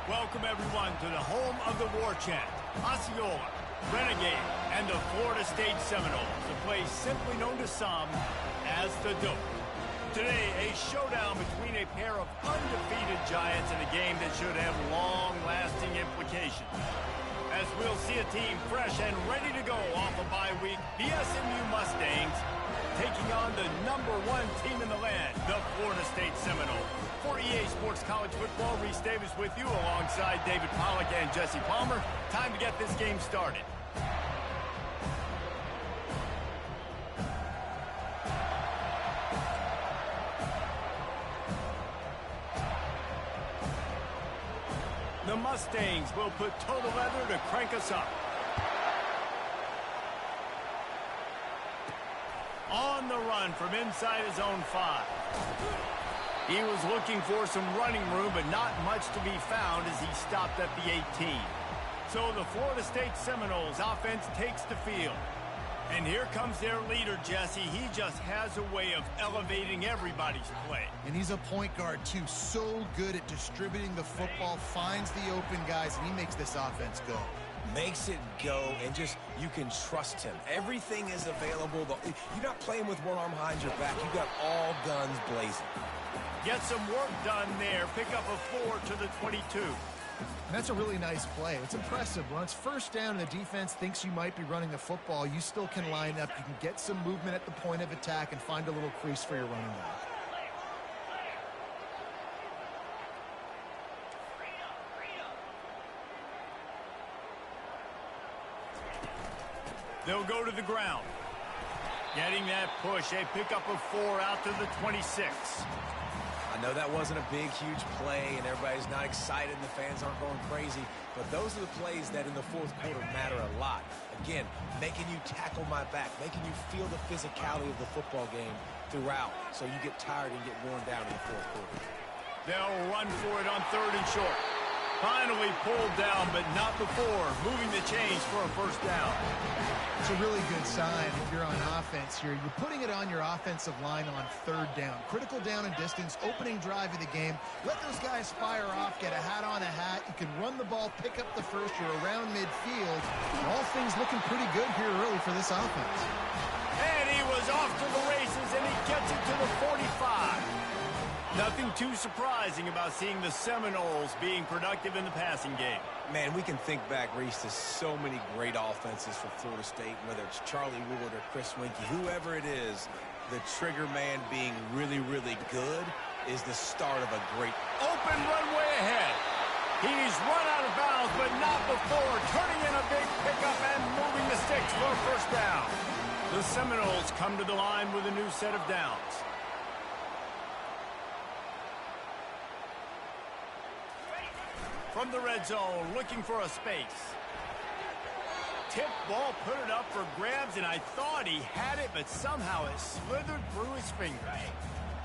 Welcome, everyone, to the home of the War Chant, Osceola, Renegade, and the Florida State Seminoles, a place simply known to some as the Dope. Today, a showdown between a pair of undefeated giants in a game that should have long-lasting implications. As we'll see a team fresh and ready to go off a bye week, the FSU Mustangs taking on the #1 team in the land, the Florida State Seminoles. For EA Sports College Football, Reese Davis with you alongside David Pollack and Jesse Palmer. Time to get this game started. The Mustangs will put total leather to crank us up. On the run from inside his own 5. He was looking for some running room, but not much to be found as he stopped at the 18. So the Florida State Seminoles offense takes the field. And here comes their leader, Jesse. He just has a way of elevating everybody's play. And he's a point guard, too. So good at distributing the football, finds the open guys, and he makes this offense go. Makes it go, and just, you can trust him. Everything is available. You're not playing with one arm behind your back. You got all guns blazing. Get some work done there. Pick up a 4 to the 22. And that's a really nice play. It's impressive. When it's first down and the defense thinks you might be running the football, you still can line up. You can get some movement at the point of attack and find a little crease for your running back. They'll go to the ground. Getting that push. They pick up a 4 out to the 26. I know that wasn't a big, huge play, and everybody's not excited, and the fans aren't going crazy, but those are the plays that in the fourth quarter matter a lot. Again, making you tackle my back, making you feel the physicality of the football game throughout, so you get tired and get worn down in the fourth quarter. They'll run for it on 3rd and short. Finally pulled down, but not before moving the chains for a first down. It's a really good sign if you're on offense here. You're putting it on your offensive line on 3rd down. Critical down and distance, opening drive of the game. Let those guys fire off, get a hat on a hat. You can run the ball, pick up the first. You're around midfield. All things looking pretty good here early for this offense. And he was off to the races, and he gets it to the 45. Nothing too surprising about seeing the Seminoles being productive in the passing game. Man, we can think back, Reese, to so many great offenses for Florida State, whether it's Charlie Wood or Chris Winkie, whoever it is, the trigger man being really, really good is the start of a great open runway ahead. He's run out of bounds, but not before turning in a big pickup and moving the sticks for a first down. The Seminoles come to the line with a new set of downs. From the red zone, looking for a space. Tip ball, put it up for grabs, and I thought he had it, but somehow it slithered through his fingers.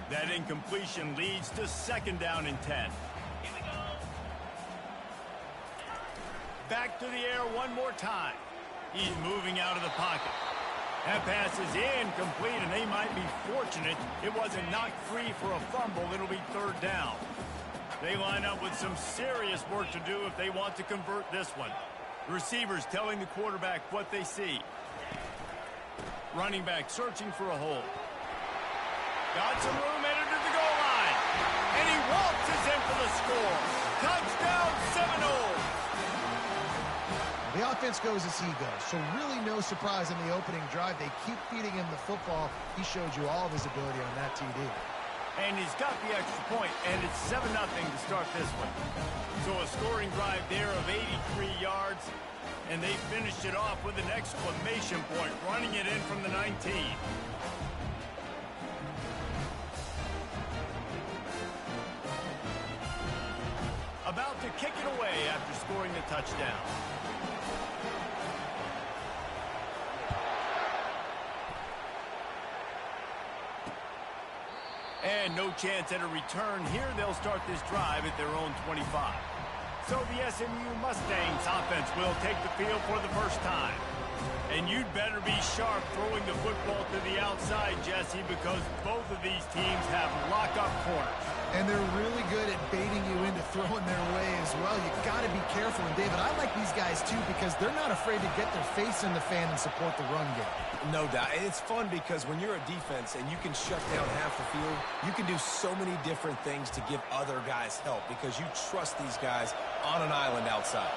That incompletion leads to 2nd down and 10. Back to the air one more time. He's moving out of the pocket. That pass is incomplete, and they might be fortunate it wasn't knocked free for a fumble. It'll be 3rd down. They line up with some serious work to do if they want to convert this one. Receivers telling the quarterback what they see. Running back searching for a hole. Got some room, entered to the goal line. And he waltzes in for the score. Touchdown, Seminoles! The offense goes as he goes, so really no surprise in the opening drive. They keep feeding him the football. He showed you all of his ability on that TD. And he's got the extra point, and it's 7-0 to start this one. So a scoring drive there of 83 yards, and they finished it off with an exclamation point, running it in from the 19. About to kick it away after scoring the touchdown. And no chance at a return here. They'll start this drive at their own 25. So the SMU Mustangs offense will take the field for the first time. And you'd better be sharp throwing the football to the outside, Jesse, because both of these teams have lock-up corners. And they're really good at baiting you into throwing their way as well. You got to be careful. And, David, I like these guys, too, because they're not afraid to get their face in the fan and support the run game. No doubt. And it's fun because when you're a defense and you can shut down half the field, you can do so many different things to give other guys help because you trust these guys on an island outside.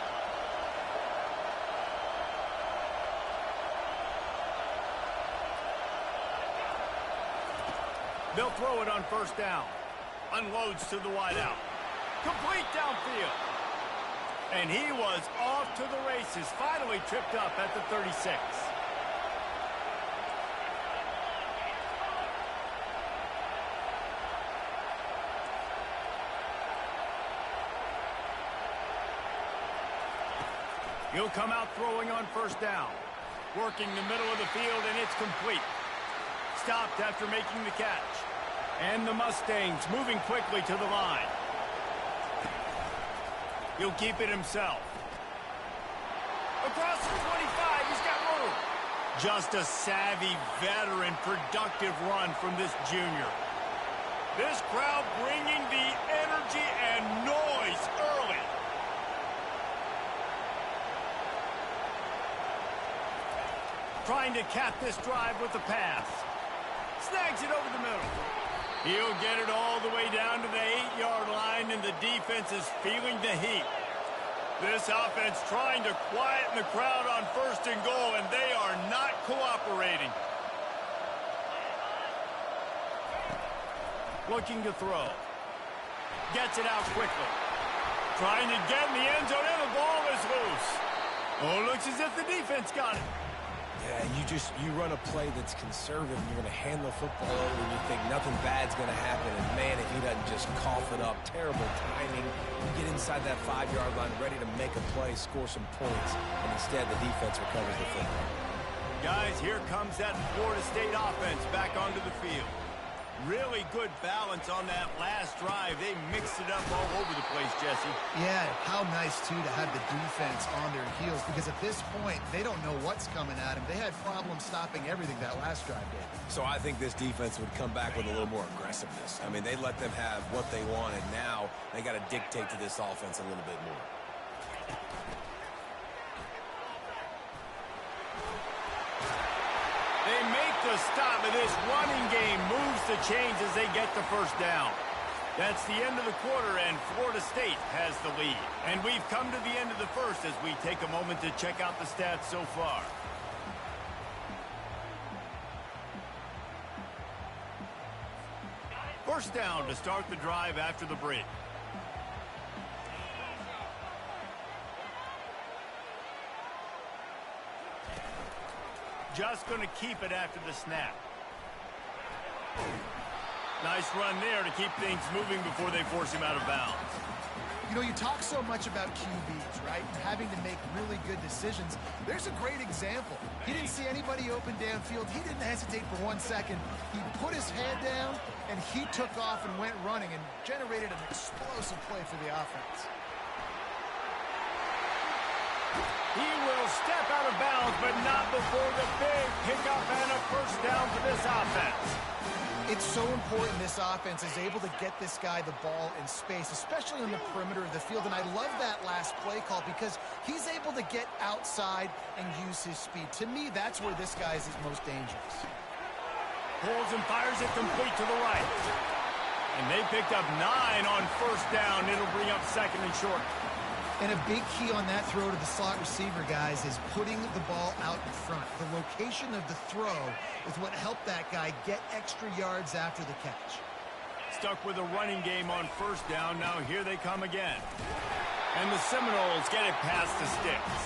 They'll throw it on first down. Unloads to the wideout. Complete downfield. And he was off to the races. Finally tripped up at the 36. He'll come out throwing on first down. Working the middle of the field, and it's complete. Stopped after making the catch. And the Mustangs moving quickly to the line. He'll keep it himself. Across the 25, he's got room. Just a savvy, veteran, productive run from this junior. This crowd bringing the energy and noise early. Trying to cap this drive with the pass. Snags it over the middle. He'll get it all the way down to the 8-yard line, and the defense is feeling the heat. This offense trying to quieten the crowd on first and goal, and they are not cooperating. Looking to throw. Gets it out quickly. Trying to get in the end zone, and the ball is loose. Oh, looks as if the defense got it. Yeah, you run a play that's conservative, and you're going to hand the football over, and you think nothing bad's going to happen. And, man, if he doesn't just cough it up, terrible timing. You get inside that 5-yard line, ready to make a play, score some points, and instead the defense recovers the football. Guys, here comes that Florida State offense back onto the field. Really good balance on that last drive. They mixed it up all over the place, Jesse. Yeah, how nice, too, to have the defense on their heels because at this point, they don't know what's coming at them. They had problems stopping everything that last drive did. So I think this defense would come back with a little more aggressiveness. I mean, they let them have what they want, and now they got to dictate to this offense a little bit more. They make the stop, and this running game moves the chains as they get the first down. That's the end of the quarter, and Florida State has the lead. And we've come to the end of the first as we take a moment to check out the stats so far. First down to start the drive after the break. Just going to keep it after the snap. Nice run there to keep things moving before they force him out of bounds. You know, you talk so much about QBs, right? And having to make really good decisions. There's a great example. He didn't see anybody open downfield. He didn't hesitate for 1 second. He put his head down, and he took off and went running and generated an explosive play for the offense. He will step out of bounds, but not before the big pickup and a first down for this offense. It's so important this offense is able to get this guy the ball in space, especially on the perimeter of the field. And I love that last play call because he's able to get outside and use his speed. To me, that's where this guy is his most dangerous. Pulls and fires it complete to the right. And they picked up 9 on first down. It'll bring up second and short. And a big key on that throw to the slot receiver, guys, is putting the ball out in front. The location of the throw is what helped that guy get extra yards after the catch. Stuck with a running game on first down. Now here they come again. And the Seminoles get it past the sticks.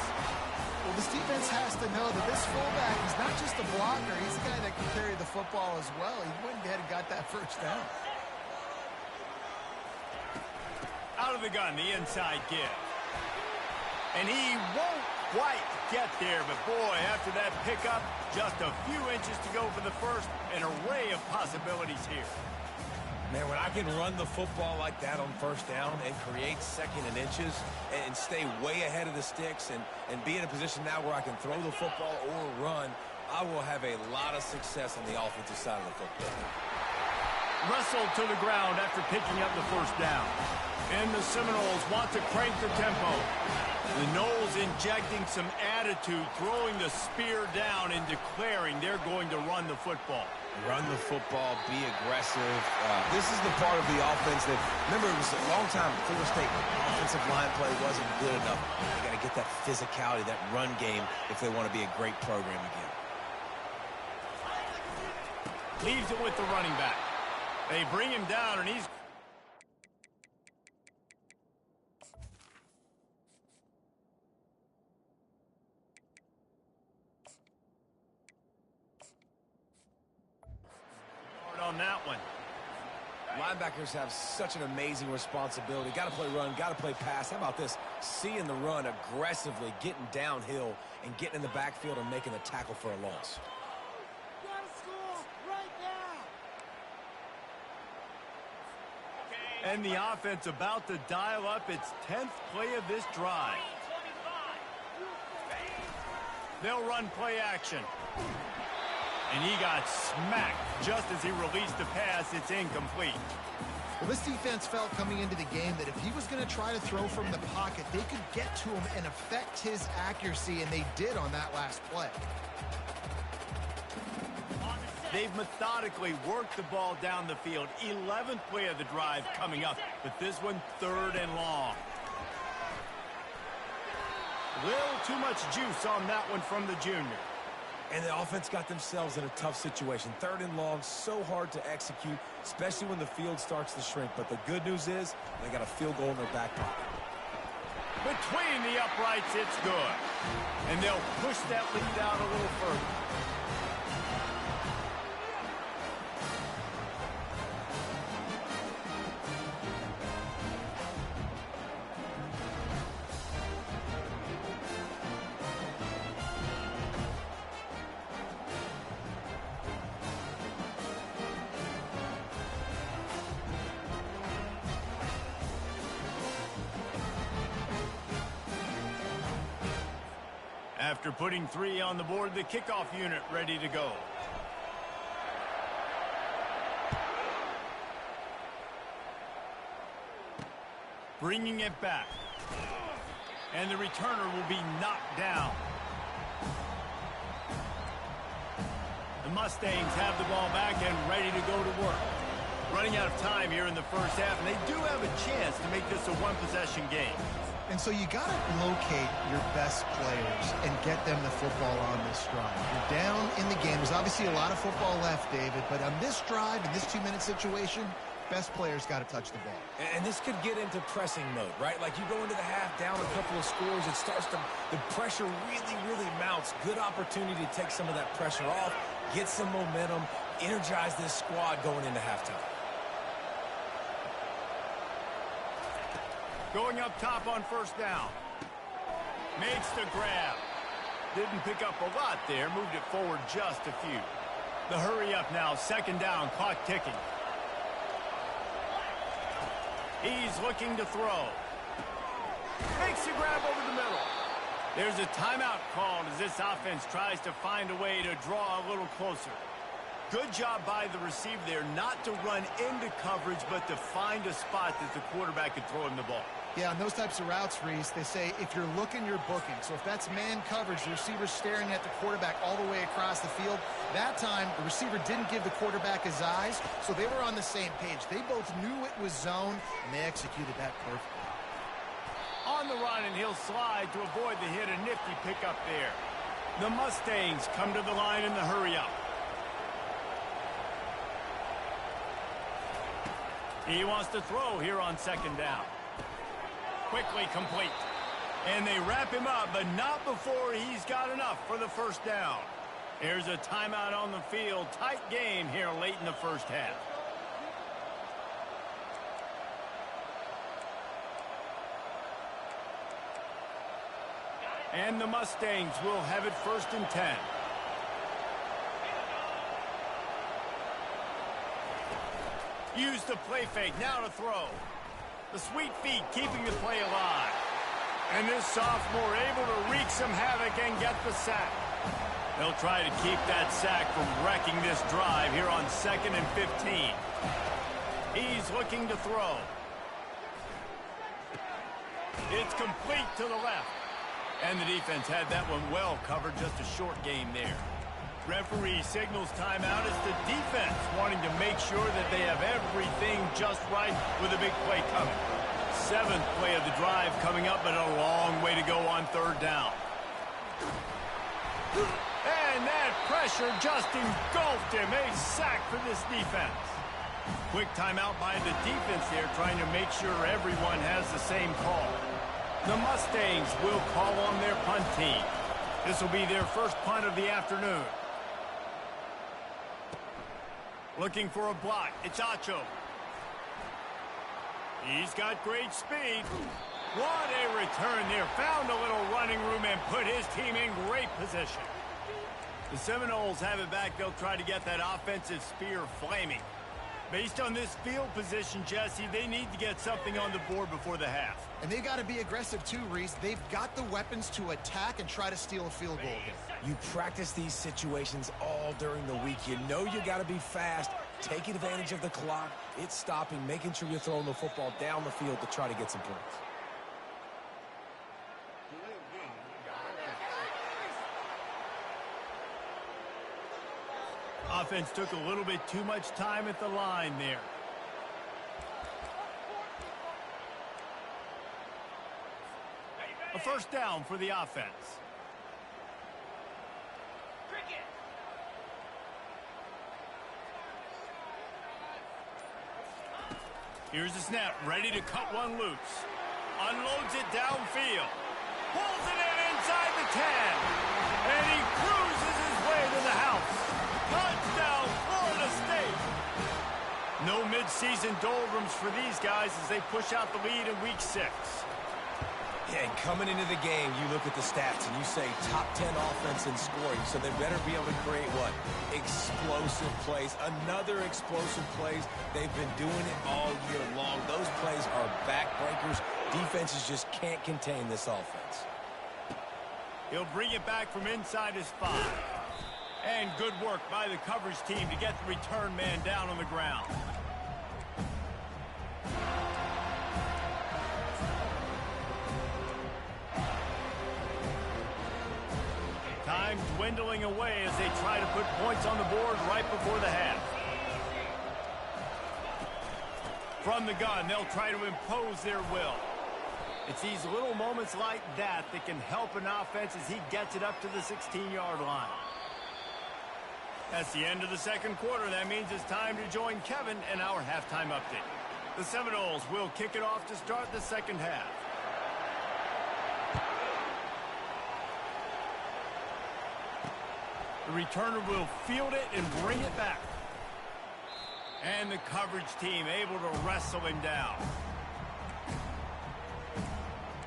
Well, this defense has to know that this fullback is not just a blocker. He's a guy that can carry the football as well. He went ahead and got that first down. Out of the gun, the inside give. And he won't quite get there, but boy, after that pickup, just a few inches to go for the first. An array of possibilities here. Man, when I can run the football like that on first down and create second and inches and stay way ahead of the sticks and be in a position now where I can throw the football or run, I will have a lot of success on the offensive side of the football. Wrestled to the ground after picking up the first down. And the Seminoles want to crank the tempo. The Noles injecting some attitude, throwing the spear down and declaring they're going to run the football. Run the football, be aggressive. This is the part of the offense that, remember, it was a long time, Florida State, offensive line play wasn't good enough. They got to get that physicality, that run game, if they want to be a great program again. Leaves it with the running back. They bring him down, and he's... on that one. Linebackers have such an amazing responsibility. Got to play run, got to play pass. How about this? Seeing the run aggressively, getting downhill, and getting in the backfield and making the tackle for a loss. And the offense about to dial up its 10th play of this drive. They'll run play action. And he got smacked just as he released the pass. It's incomplete. Well, this defense felt coming into the game that if he was going to try to throw from the pocket, they could get to him and affect his accuracy, and they did on that last play. They've methodically worked the ball down the field. 11th play of the drive coming up, but this one 3rd and long. Little too much juice on that one from the junior. And the offense got themselves in a tough situation. 3rd and long, so hard to execute, especially when the field starts to shrink. But the good news is they got a field goal in their back pocket. Between the uprights, it's good. And they'll push that lead out a little further. After putting 3 on the board, the kickoff unit ready to go. Bringing it back. And the returner will be knocked down. The Mustangs have the ball back and ready to go to work. Running out of time here in the first half, and they do have a chance to make this a one-possession game. And so you got to locate your best players and get them the football on this drive. You're down in the game. There's obviously a lot of football left, David, but on this drive, in this 2-minute situation, best players got to touch the ball. And this could get into pressing mode, right? Like you go into the half down a couple of scores, it starts to, the pressure really, really mounts. Good opportunity to take some of that pressure off, get some momentum, energize this squad going into halftime. Going up top on first down. Makes the grab. Didn't pick up a lot there. Moved it forward just a few. The hurry up now. 2nd down. Clock ticking. He's looking to throw. Makes a grab over the middle. There's a timeout called as this offense tries to find a way to draw a little closer. Good job by the receiver there not to run into coverage, but to find a spot that the quarterback could throw him the ball. Yeah, on those types of routes, Reese, they say if you're looking, you're booking. So if that's man coverage, the receiver's staring at the quarterback all the way across the field. That time, the receiver didn't give the quarterback his eyes, so they were on the same page. They both knew it was zone, and they executed that perfectly. On the run, and he'll slide to avoid the hit. A nifty pickup there. The Mustangs come to the line in the hurry-up. He wants to throw here on 2nd down. Quickly complete. And they wrap him up, but not before he's got enough for the first down. Here's a timeout on the field. Tight game here late in the first half. And the Mustangs will have it 1st and 10. Use the play fake, now to throw. The sweet feet keeping the play alive. And this sophomore able to wreak some havoc and get the sack. They'll try to keep that sack from wrecking this drive here on 2nd and 15. He's looking to throw. It's complete to the left. And the defense had that one well covered, just a short game there. Referee signals timeout as the defense wanting to make sure that they have everything just right with a big play coming. 7th play of the drive coming up, but a long way to go on 3rd down. And that pressure just engulfed him. A sack for this defense. Quick timeout by the defense there, trying to make sure everyone has the same call. The Mustangs will call on their punt team. This will be their first punt of the afternoon. Looking for a block. It's Acho. He's got great speed. What a return there. Found a little running room and put his team in great position. The Seminoles have it back. They'll try to get that offensive spear flaming. Based on this field position, Jesse, they need to get something on the board before the half. And they got to be aggressive too, Reese. They've got the weapons to attack and try to steal a field goal here. You practice these situations all during the week. You know you got to be fast, taking advantage of the clock. It's stopping, making sure you're throwing the football down the field to try to get some points. Offense took a little bit too much time at the line there. A first down for the offense. Here's the snap, ready to cut one loose. Unloads it downfield. Pulls it in inside the 10. And he cruises his way to the house. Touchdown, Florida State. No midseason doldrums for these guys as they push out the lead in week 6. Yeah, and coming into the game, you look at the stats and you say top 10 offense in scoring, so they better be able to create what? Explosive plays. Another explosive plays. They've been doing it all year long. Those plays are backbreakers. Defenses just can't contain this offense. He'll bring it back from inside his 5. And good work by the coverage team to get the return man down on the ground. Time dwindling away as they try to put points on the board right before the half. From the gun, they'll try to impose their will. It's these little moments like that that can help an offense as he gets it up to the 16-yard line. That's the end of the second quarter. That means it's time to join Kevin in our halftime update. The Seminoles will kick it off to start the second half. The returner will field it and bring it back. And the coverage team able to wrestle him down.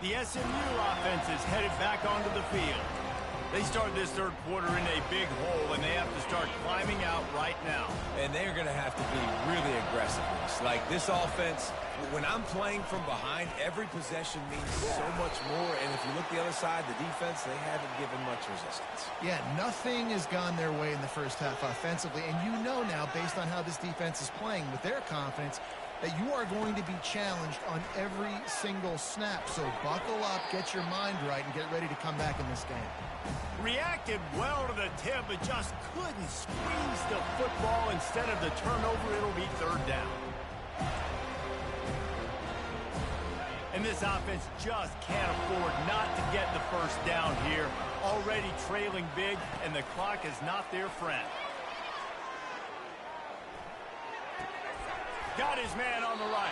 The SMU offense is headed back onto the field. They start this third quarter in a big hole, and they have to start climbing out right now. And they're going to have to be really aggressive. Like this offense, when I'm playing from behind, every possession means so much more. And if you look the other side, the defense, they haven't given much resistance. Yeah, nothing has gone their way in the first half offensively. And you know now, based on how this defense is playing with their confidence, that you are going to be challenged on every single snap. So buckle up, get your mind right, and get ready to come back in this game. Reacted well to the tip, but just couldn't squeeze the football. Instead of the turnover, it'll be third down. And this offense just can't afford not to get the first down here. Already trailing big, and the clock is not their friend. Got his man on the right.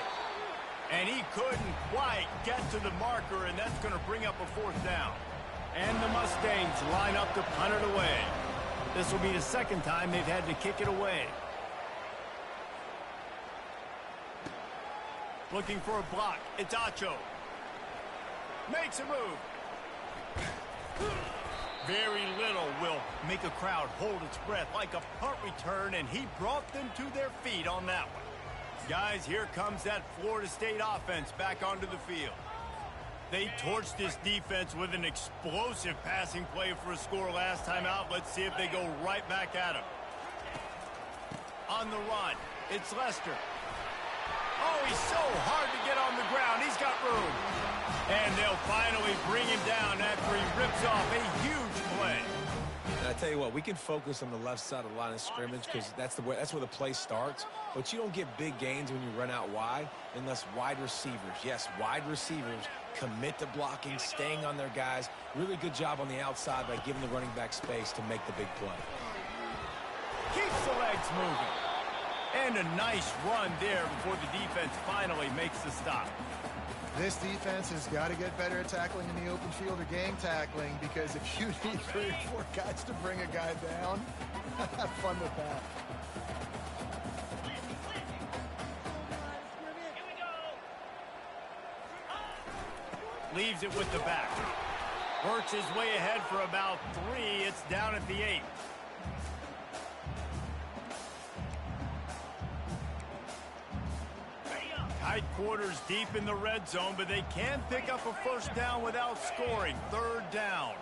And he couldn't quite get to the marker, and that's going to bring up a fourth down. And the Mustangs line up to punt it away. This will be the second time they've had to kick it away. Looking for a block. It's Acho. Makes a move. Very little will make a crowd hold its breath like a punt return, and he brought them to their feet on that one. Guys, here comes that Florida State offense back onto the field. They torched this defense with an explosive passing play for a score last time out. Let's see if they go right back at him. On the run, it's Lester. Oh, he's so hard to get on the ground. He's got room. And they'll finally bring him down after he rips off a huge play. And I tell you what, we can focus on the left side of the line of scrimmage because that's where the play starts. But you don't get big gains when you run out wide unless wide receivers, yes, wide receivers, commit to blocking, staying on their guys. Really good job on the outside by giving the running back space to make the big play. Keeps the legs moving. And a nice run there before the defense finally makes the stop. This defense has got to get better at tackling in the open field or gang tackling, because if you need 3 or 4 guys to bring a guy down, have fun with that. Leaves it with the back. Works his way ahead for about 3. It's down at the 8. Tight quarters deep in the red zone, but they can pick up a first down without scoring. 3rd down.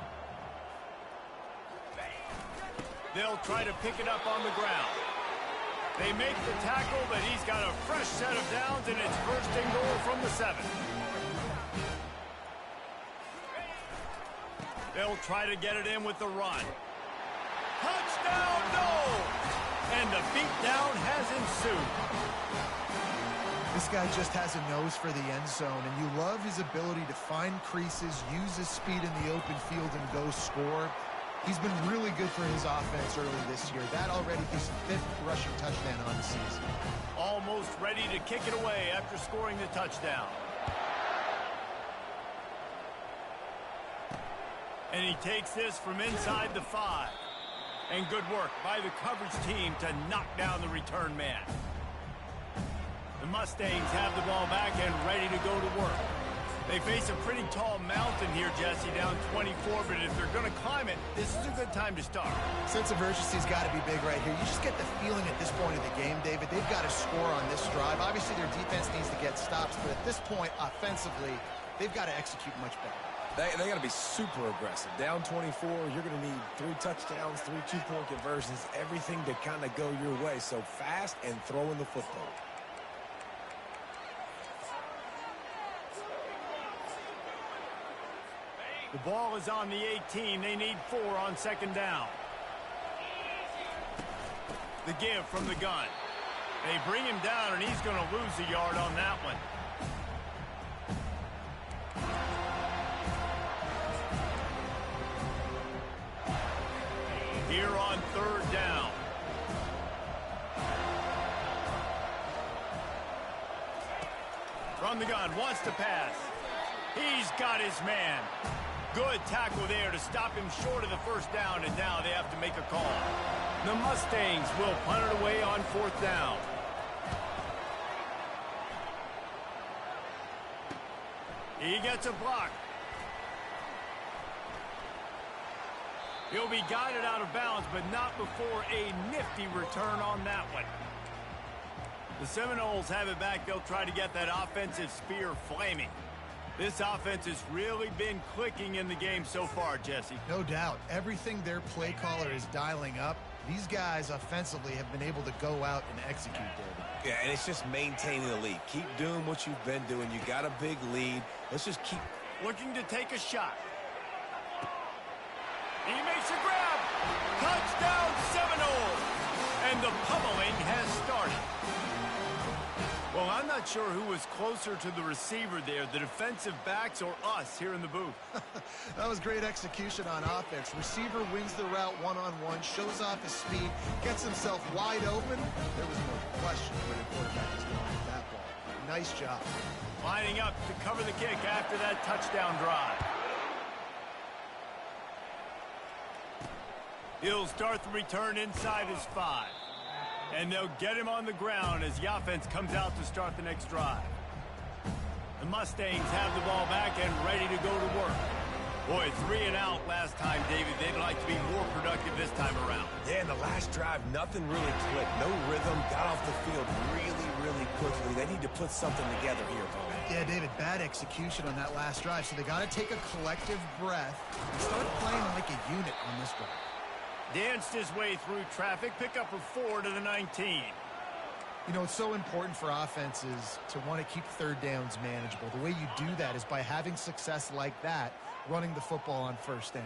They'll try to pick it up on the ground. They make the tackle, but he's got a fresh set of downs, and it's 1st and goal from the 7. They'll try to get it in with the run. Touchdown, no! And the beatdown has ensued. This guy just has a nose for the end zone, and you love his ability to find creases, use his speed in the open field, and go score. He's been really good for his offense early this year. That already his 5th rushing touchdown on the season. Almost ready to kick it away after scoring the touchdown. And he takes this from inside the 5. And good work by the coverage team to knock down the return man. The Mustangs have the ball back and ready to go to work. They face a pretty tall mountain here, Jesse, down 24, but if they're going to climb it, this is a good time to start. Sense of urgency's got to be big right here. You just get the feeling at this point of the game, David, they've got to score on this drive. Obviously, their defense needs to get stops, but at this point, offensively, they've got to execute much better. They got to be super aggressive. Down 24, you're going to need 3 touchdowns, 3 two-point conversions, everything to kind of go your way. So fast and throwing the football. The ball is on the 18. They need 4 on 2nd down. The give from the gun. They bring him down, and he's going to lose a yard on that one. Here on 3rd down. From the gun, wants to pass. He's got his man. Good tackle there to stop him short of the 1st down, and now they have to make a call. The Mustangs will punt it away on 4th down. He gets a block. He'll be guided out of bounds, but not before a nifty return on that one. The Seminoles have it back. They'll try to get that offensive spear flaming. This offense has really been clicking in the game so far, Jesse. No doubt. Everything their play caller is dialing up, these guys offensively have been able to go out and execute, David. Yeah, and it's just maintaining the lead. Keep doing what you've been doing. You got a big lead. Let's just keep looking to take a shot. He makes a grab. Touchdown, Seminoles. And the pummeling has started. Well, I'm not sure who was closer to the receiver there, the defensive backs or us here in the booth. That was great execution on offense. Receiver wins the route one-on-one, shows off his speed, gets himself wide open. There was no question where the quarterback was going with that ball. Nice job. Lining up to cover the kick after that touchdown drive. He'll start the return inside his 5. And they'll get him on the ground as the offense comes out to start the next drive. The Mustangs have the ball back and ready to go to work. Boy, 3 and out last time, David. They'd like to be more productive this time around. Yeah, in the last drive, nothing really clicked. No rhythm, got off the field really quickly. They need to put something together here, Tony. Yeah, David, bad execution on that last drive, so they got to take a collective breath and start playing like a unit on this drive. Danced his way through traffic, pick up a 4 to the 19. You know, it's so important for offenses to want to keep third downs manageable. The way you do that is by having success like that, running the football on first down.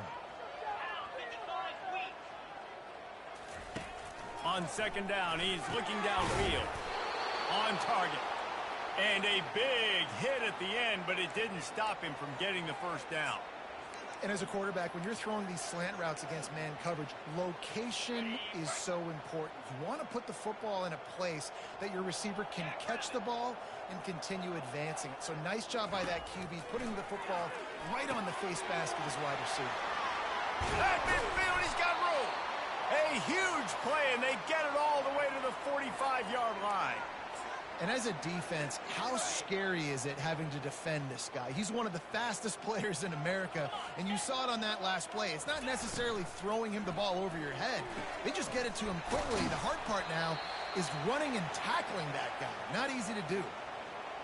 On second down, he's looking downfield. On target. And a big hit at the end, but it didn't stop him from getting the first down. And as a quarterback, when you're throwing these slant routes against man coverage, location is so important. You want to put the football in a place that your receiver can catch the ball and continue advancing it. So nice job by that QB, putting the football right on the face mask of his wide receiver. At midfield, he's got room. A huge play, and they get it all the way to the 45-yard line. And as a defense, how scary is it having to defend this guy? He's one of the fastest players in America, and you saw it on that last play. It's not necessarily throwing him the ball over your head. They just get it to him quickly. The hard part now is running and tackling that guy. Not easy to do.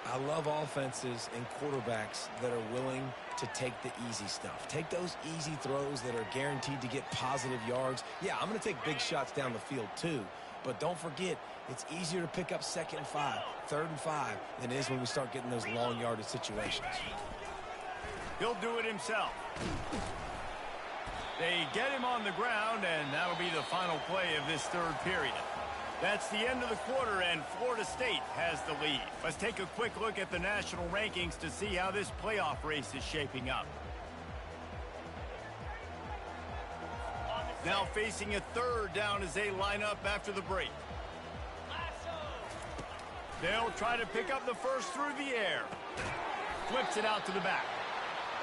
I love offenses and quarterbacks that are willing to take the easy stuff. Take those easy throws that are guaranteed to get positive yards. Yeah, I'm going to take big shots down the field too. But don't forget, it's easier to pick up 2nd and 5, 3rd and 5 than it is when we start getting those long yardage situations. He'll do it himself. They get him on the ground, and that'll be the final play of this third period. That's the end of the quarter, and Florida State has the lead. Let's take a quick look at the national rankings to see how this playoff race is shaping up. Now facing a third down as they line up after the break. They'll try to pick up the first through the air. Flips it out to the back.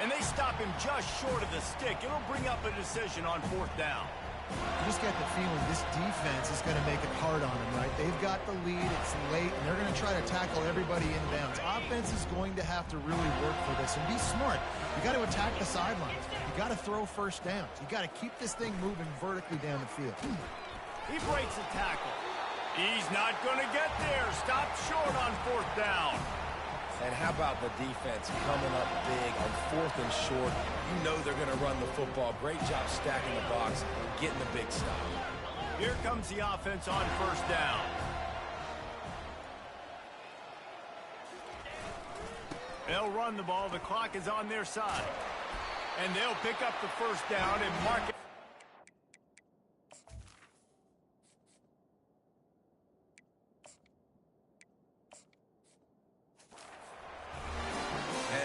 And they stop him just short of the stick. It'll bring up a decision on 4th down. You just get the feeling this defense is going to make it hard on them, right? They've got the lead, it's late, and they're going to try to tackle everybody inbounds. Offense is going to have to really work for this and be smart. You got to attack the sidelines. You got to throw first downs. You got to keep this thing moving vertically down the field. He breaks a tackle. He's not going to get there. Stopped short on 4th down. And how about the defense coming up big on 4th and short? You know they're going to run the football. Great job stacking the box and getting the big stop. Here comes the offense on 1st down. They'll run the ball. The clock is on their side. And they'll pick up the 1st down and mark it.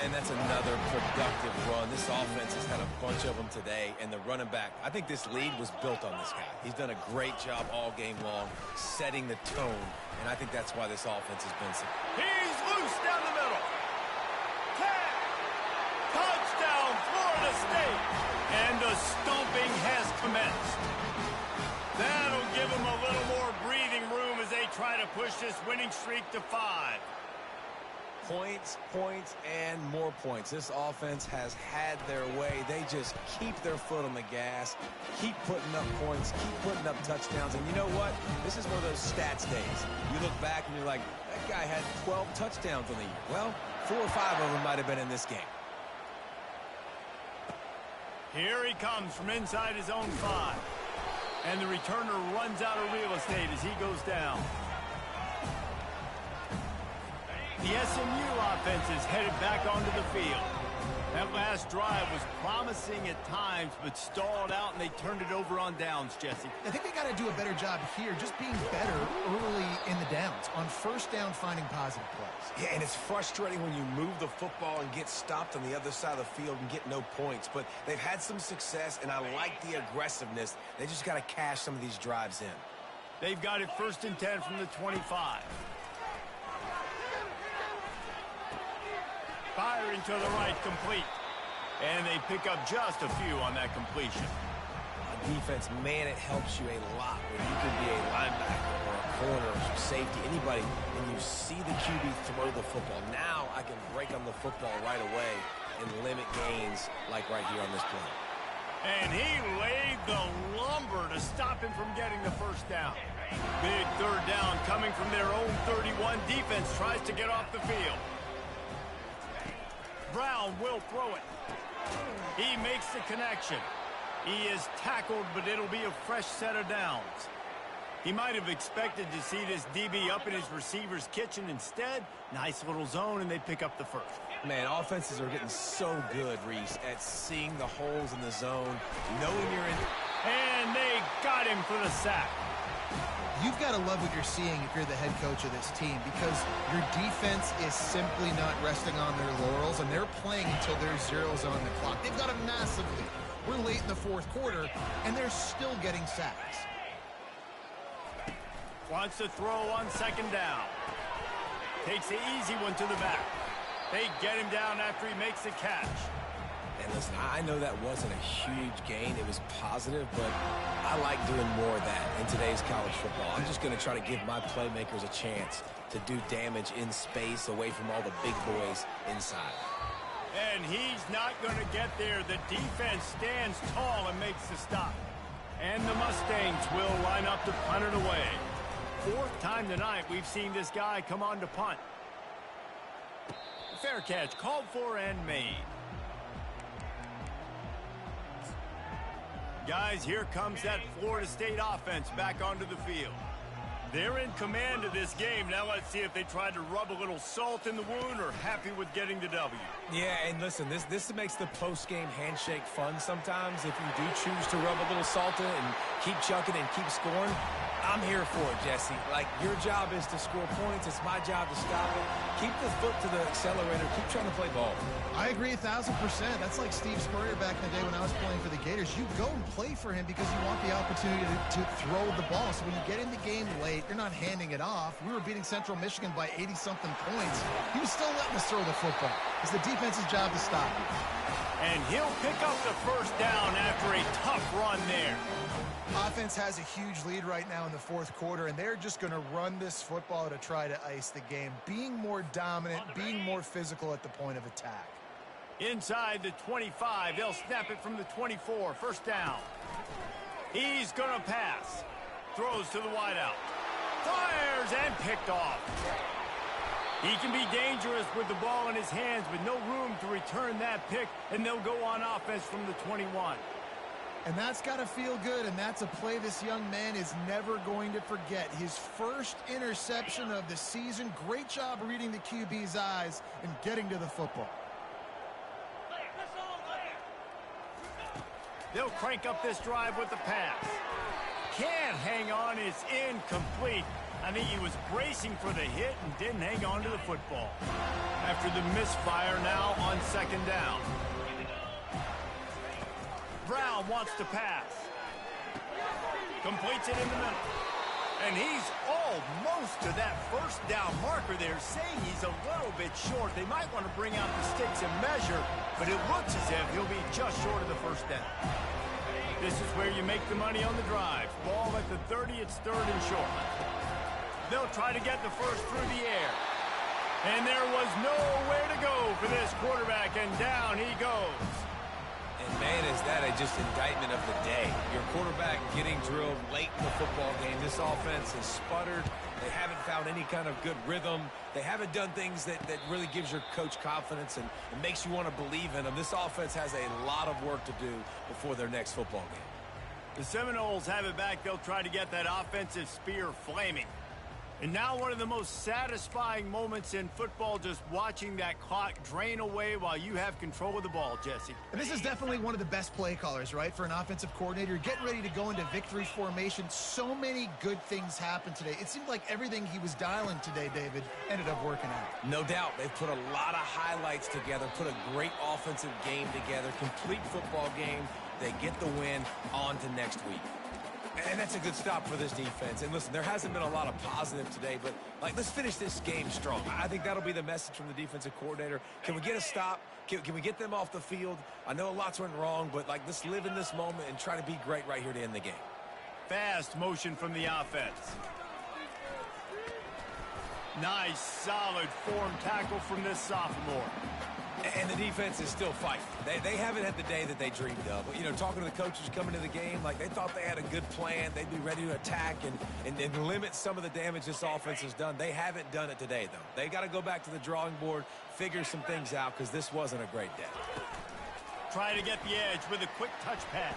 And that's another productive run. This offense has had a bunch of them today, and the running back, I think this lead was built on this guy. He's done a great job all game long, setting the tone, and I think that's why this offense has been so. He's loose down the middle. 10. Touchdown, Florida State. And the stomping has commenced. That'll give them a little more breathing room as they try to push this winning streak to 5. Points, points, and more points. This offense has had their way. They just keep their foot on the gas, keep putting up points, keep putting up touchdowns. And you know what? This is one of those stats days. You look back and you're like, that guy had 12 touchdowns on the year. Well, 4 or 5 of them might have been in this game. Here he comes from inside his own 5. And the returner runs out of real estate as he goes down. The SMU offense is headed back onto the field. That last drive was promising at times, but stalled out, and they turned it over on downs, Jesse. I think they got to do a better job here, just being better early in the downs, on 1st down finding positive plays. Yeah, and it's frustrating when you move the football and get stopped on the other side of the field and get no points. But they've had some success, and I like the aggressiveness. They just got to cash some of these drives in. They've got it 1st and 10 from the 25. Firing to the right, complete. And they pick up just a few on that completion. On defense, man, it helps you a lot when you can be a linebacker or a corner or safety, anybody, and you see the QB throw the football. Now I can break on the football right away and limit gains like right here on this play. And he laid the lumber to stop him from getting the first down. Big third down coming from their own 31. Defense tries to get off the field. Brown will throw it. He makes the connection. He is tackled, but it'll be a fresh set of downs. He might have expected to see this DB up in his receiver's kitchen. Instead, nice little zone, and they pick up the first. Man, offenses are getting so good, Reese, at seeing the holes in the zone, knowing you're in. And they got him for the sack. You've got to love what you're seeing if you're the head coach of this team, because your defense is simply not resting on their laurels, and they're playing until there's zeros on the clock. They've got a massive lead. We're late in the fourth quarter, and they're still getting sacks. Wants to throw on second down. Takes the easy one to the back. They get him down after he makes the catch. And listen, I know that wasn't a huge gain. It was positive, but I like doing more of that in today's college football. I'm just going to try to give my playmakers a chance to do damage in space away from all the big boys inside. And he's not going to get there. The defense stands tall and makes the stop. And the Mustangs will line up to punt it away. Fourth time tonight we've seen this guy come on to punt. Fair catch called for and made. Guys, here comes that Florida State offense back onto the field. They're in command of this game. Now let's see if they try to rub a little salt in the wound or happy with getting the W. Yeah, and listen, this makes the post-game handshake fun sometimes. If you do choose to rub a little salt in and keep chucking and keep scoring, I'm here for it, Jesse. Like, your job is to score points. It's my job to stop it. Keep the foot to the accelerator. Keep trying to play ball. I agree 1,000%. That's like Steve Spurrier back in the day when I was playing for the Gators. You go and play for him because you want the opportunity to throw the ball. So when you get in the game late, you're not handing it off. We were beating Central Michigan by 80-something points. He was still letting us throw the football. It's the defense's job to stop it. And he'll pick up the first down after a tough run there. Offense has a huge lead right now in the fourth quarter, and they're just going to run this football to try to ice the game, being more dominant, being more physical at the point of attack. Inside the 25, they'll snap it from the 24. First down. He's going to pass. Throws to the wideout. Fires and picked off. He can be dangerous with the ball in his hands, but no room to return that pick, and they'll go on offense from the 21. And that's got to feel good, and that's a play this young man is never going to forget. His first interception of the season. Great job reading the QB's eyes and getting to the football. They'll crank up this drive with the pass. Can't hang on. It's incomplete. I think he was bracing for the hit and didn't hang on to the football. After the misfire, now on second down. Brown wants to pass. Completes it in the middle. And he's almost to that first down marker there, saying he's a little bit short. They might want to bring out the sticks and measure, but it looks as if he'll be just short of the first down. This is where you make the money on the drive. Ball at the 30, it's third and short. They'll try to get the first through the air. And there was nowhere to go for this quarterback, and down he goes. And, man, is that just indictment of the day. Your quarterback getting drilled late in the football game. This offense has sputtered. They haven't found any kind of good rhythm. They haven't done things that really gives your coach confidence and makes you want to believe in them. This offense has a lot of work to do before their next football game. The Seminoles have it back. They'll try to get that offensive spear flaming. And now one of the most satisfying moments in football, just watching that clock drain away while you have control of the ball, Jesse. And this is definitely one of the best play callers, right, for an offensive coordinator. Getting ready to go into victory formation. So many good things happened today. It seemed like everything he was dialing today, David, ended up working out. No doubt. They've put a lot of highlights together, put a great offensive game together, complete football game. They get the win on to next week. And that's a good stop for this defense. And listen, there hasn't been a lot of positive today, but let's finish this game strong. I think that'll be the message from the defensive coordinator. Can we get a stop? Can we get them off the field? I know lots went wrong, but let's live in this moment and try to be great right here to end the game. Fast motion from the offense. Nice, solid form tackle from this sophomore. And the defense is still fighting. They haven't had the day that they dreamed of. But, you know, talking to the coaches coming to the game, like they thought they had a good plan. They'd be ready to attack and limit some of the damage this offense has done. They haven't done it today, though. They got to go back to the drawing board, figure some things out, because this wasn't a great day. Try to get the edge with a quick touch pass.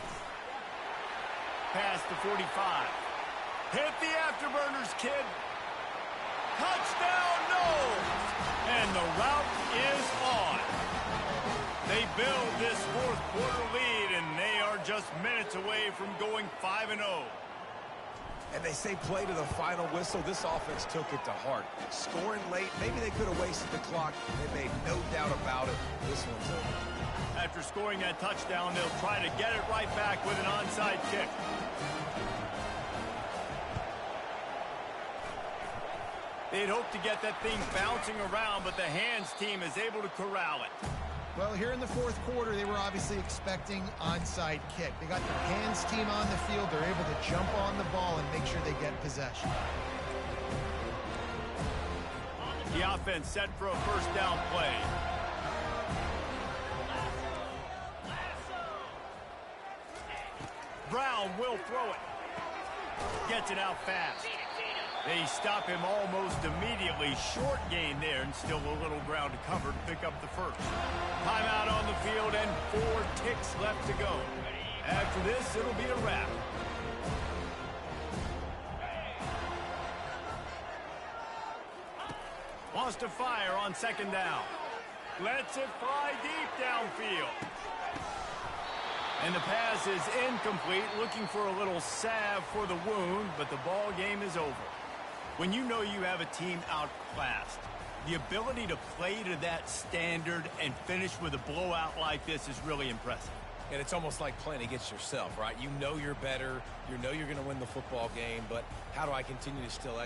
Pass to 45. Hit the afterburners, kid. Touchdown, no! And the route is on. They build this fourth quarter lead, and they are just minutes away from going 5-0. And they say play to the final whistle. This offense took it to heart. Scoring late, maybe they could have wasted the clock. They made no doubt about it. This one's over. After scoring that touchdown, they'll try to get it right back with an onside kick. They'd hoped to get that thing bouncing around, but the hands team is able to corral it. Well, here in the fourth quarter, they were obviously expecting onside kick. They got their hands team on the field. They're able to jump on the ball and make sure they get possession. The offense set for a first down play. Brown will throw it. Gets it out fast. They stop him almost immediately. Short gain there, and still a little ground to cover to pick up the first. Timeout on the field, and 4 ticks left to go. After this, it'll be a wrap. Wants to fire on second down. Lets it fly deep downfield. And the pass is incomplete, looking for a little salve for the wound, but the ball game is over. When you know you have a team outclassed, the ability to play to that standard and finish with a blowout like this is really impressive. And it's almost like playing against yourself, right? You know you're better. You know you're going to win the football game, but how do I continue to still